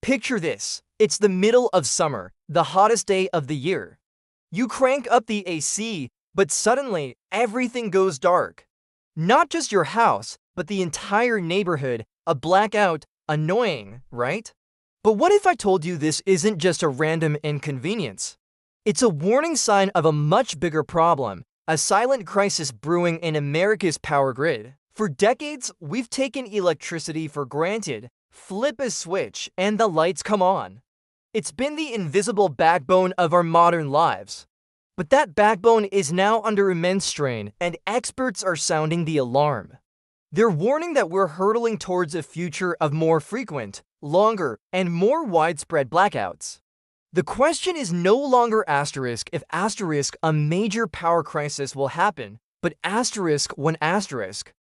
Picture this. It's the middle of summer, the hottest day of the year. You crank up the AC, but suddenly everything goes dark. Not just your house, but the entire neighborhood. A blackout. Annoying, right? But what if I told you this isn't just a random inconvenience? It's a warning sign of a much bigger problem, a silent crisis brewing in America's power grid. For decades, we've taken electricity for granted. Flip a switch and the lights come on. It's been the invisible backbone of our modern lives. But that backbone is now under immense strain, and experts are sounding the alarm. They're warning that we're hurtling towards a future of more frequent, longer, and more widespread blackouts. The question is no longer if a major power crisis will happen, but when.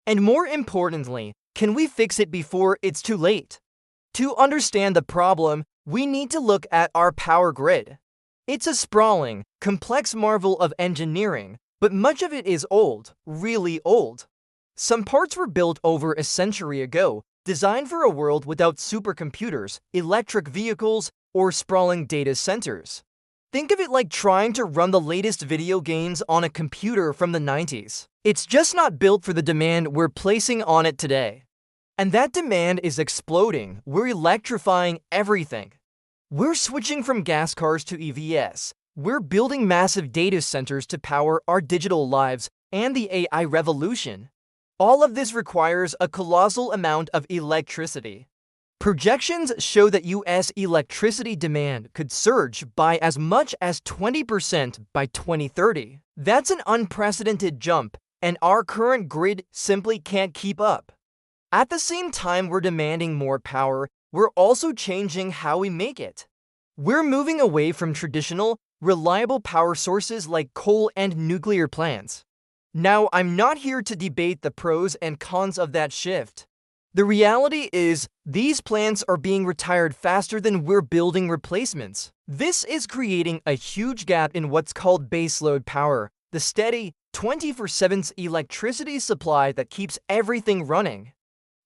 And more importantly, can we fix it before it's too late? To understand the problem, we need to look at our power grid. It's a sprawling, complex marvel of engineering, but much of it is old, really old. Some parts were built over a century ago, designed for a world without supercomputers, electric vehicles, or sprawling data centers. Think of it like trying to run the latest video games on a computer from the 90s. It's just not built for the demand we're placing on it today. And that demand is exploding. We're electrifying everything. We're switching from gas cars to EVs. We're building massive data centers to power our digital lives and the AI revolution. All of this requires a colossal amount of electricity. Projections show that U.S. electricity demand could surge by as much as 20% by 2030. That's an unprecedented jump, and our current grid simply can't keep up. At the same time we're demanding more power, we're also changing how we make it. We're moving away from traditional, reliable power sources like coal and nuclear plants. Now, I'm not here to debate the pros and cons of that shift. The reality is, these plants are being retired faster than we're building replacements. This is creating a huge gap in what's called baseload power, the steady, 24/7 electricity supply that keeps everything running.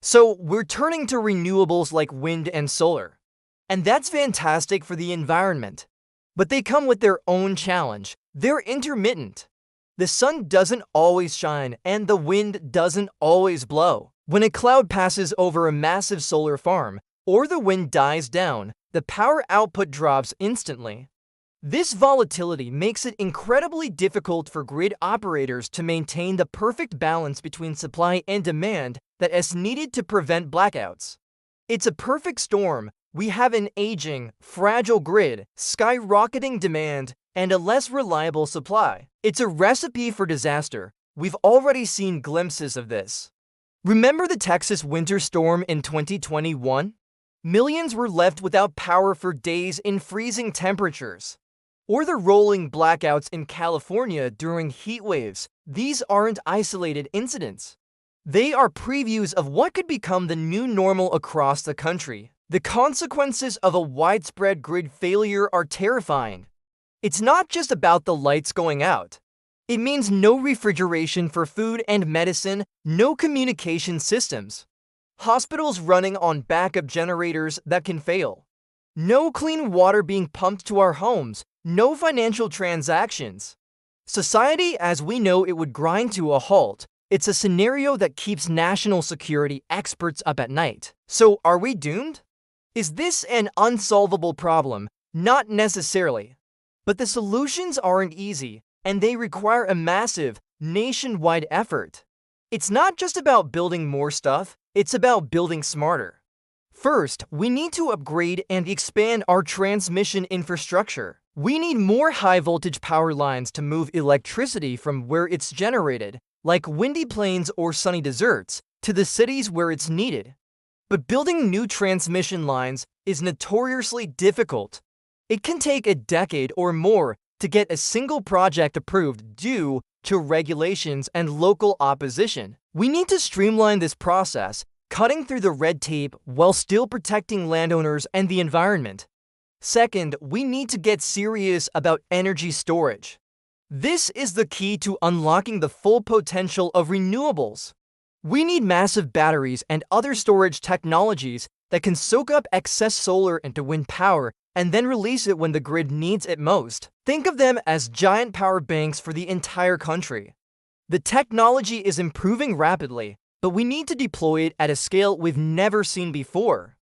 So, we're turning to renewables like wind and solar. And that's fantastic for the environment. But they come with their own challenge. They're intermittent. The sun doesn't always shine, and the wind doesn't always blow. When a cloud passes over a massive solar farm, or the wind dies down, the power output drops instantly. This volatility makes it incredibly difficult for grid operators to maintain the perfect balance between supply and demand that is needed to prevent blackouts. It's a perfect storm. We have an aging, fragile grid, skyrocketing demand, and a less reliable supply. It's a recipe for disaster. We've already seen glimpses of this. Remember the Texas winter storm in 2021? Millions were left without power for days in freezing temperatures. Or the rolling blackouts in California during heat waves. These aren't isolated incidents. They are previews of what could become the new normal across the country. The consequences of a widespread grid failure are terrifying. It's not just about the lights going out. It means no refrigeration for food and medicine, no communication systems. Hospitals running on backup generators that can fail. No clean water being pumped to our homes, no financial transactions. Society as we know it would grind to a halt. It's a scenario that keeps national security experts up at night. So are we doomed? Is this an unsolvable problem? Not necessarily. But the solutions aren't easy, and they require a massive, nationwide effort. It's not just about building more stuff, it's about building smarter. First, we need to upgrade and expand our transmission infrastructure. We need more high-voltage power lines to move electricity from where it's generated, like windy plains or sunny deserts, to the cities where it's needed. But building new transmission lines is notoriously difficult. It can take a decade or more to get a single project approved due to regulations and local opposition. We need to streamline this process, cutting through the red tape while still protecting landowners and the environment. Second, we need to get serious about energy storage. This is the key to unlocking the full potential of renewables. We need massive batteries and other storage technologies that can soak up excess solar into wind power and then release it when the grid needs it most. Think of them as giant power banks for the entire country. The technology is improving rapidly, but we need to deploy it at a scale we've never seen before.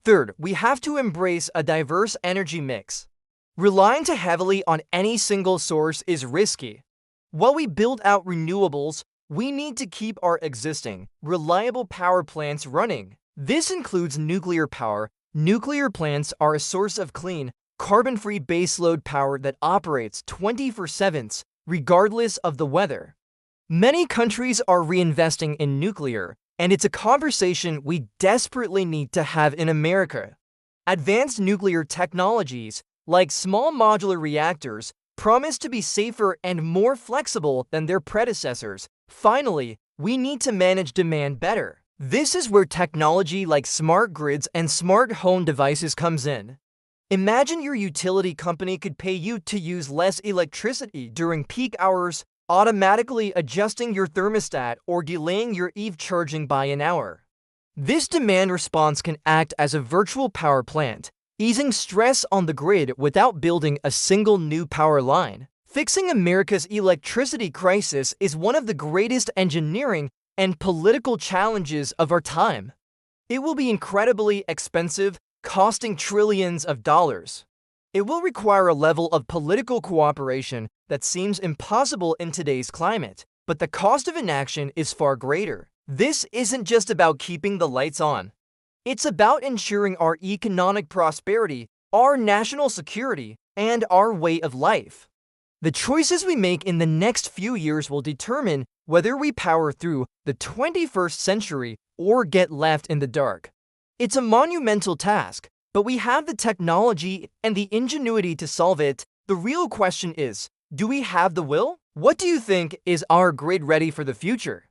Third, we have to embrace a diverse energy mix. Relying too heavily on any single source is risky. While we build out renewables, we need to keep our existing, reliable power plants running. This includes nuclear power. Nuclear plants are a source of clean, carbon-free baseload power that operates 24/7, regardless of the weather. Many countries are reinvesting in nuclear, and it's a conversation we desperately need to have in America. Advanced nuclear technologies, like small modular reactors, promise to be safer and more flexible than their predecessors. Finally, we need to manage demand better. This is where technology like smart grids and smart home devices comes in. Imagine your utility company could pay you to use less electricity during peak hours, automatically adjusting your thermostat or delaying your EV charging by an hour. This demand response can act as a virtual power plant, easing stress on the grid without building a single new power line. Fixing America's electricity crisis is one of the greatest engineering and political challenges of our time. It will be incredibly expensive, costing trillions of dollars. It will require a level of political cooperation that seems impossible in today's climate, but the cost of inaction is far greater. This isn't just about keeping the lights on. It's about ensuring our economic prosperity, our national security, and our way of life. The choices we make in the next few years will determine whether we power through the 21st century or get left in the dark. It's a monumental task, but we have the technology and the ingenuity to solve it. The real question is, do we have the will? What do you think? Is our grid ready for the future?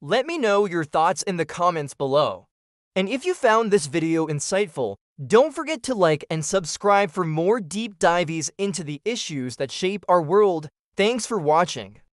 Let me know your thoughts in the comments below. And if you found this video insightful, don't forget to like and subscribe for more deep dives into the issues that shape our world. Thanks for watching.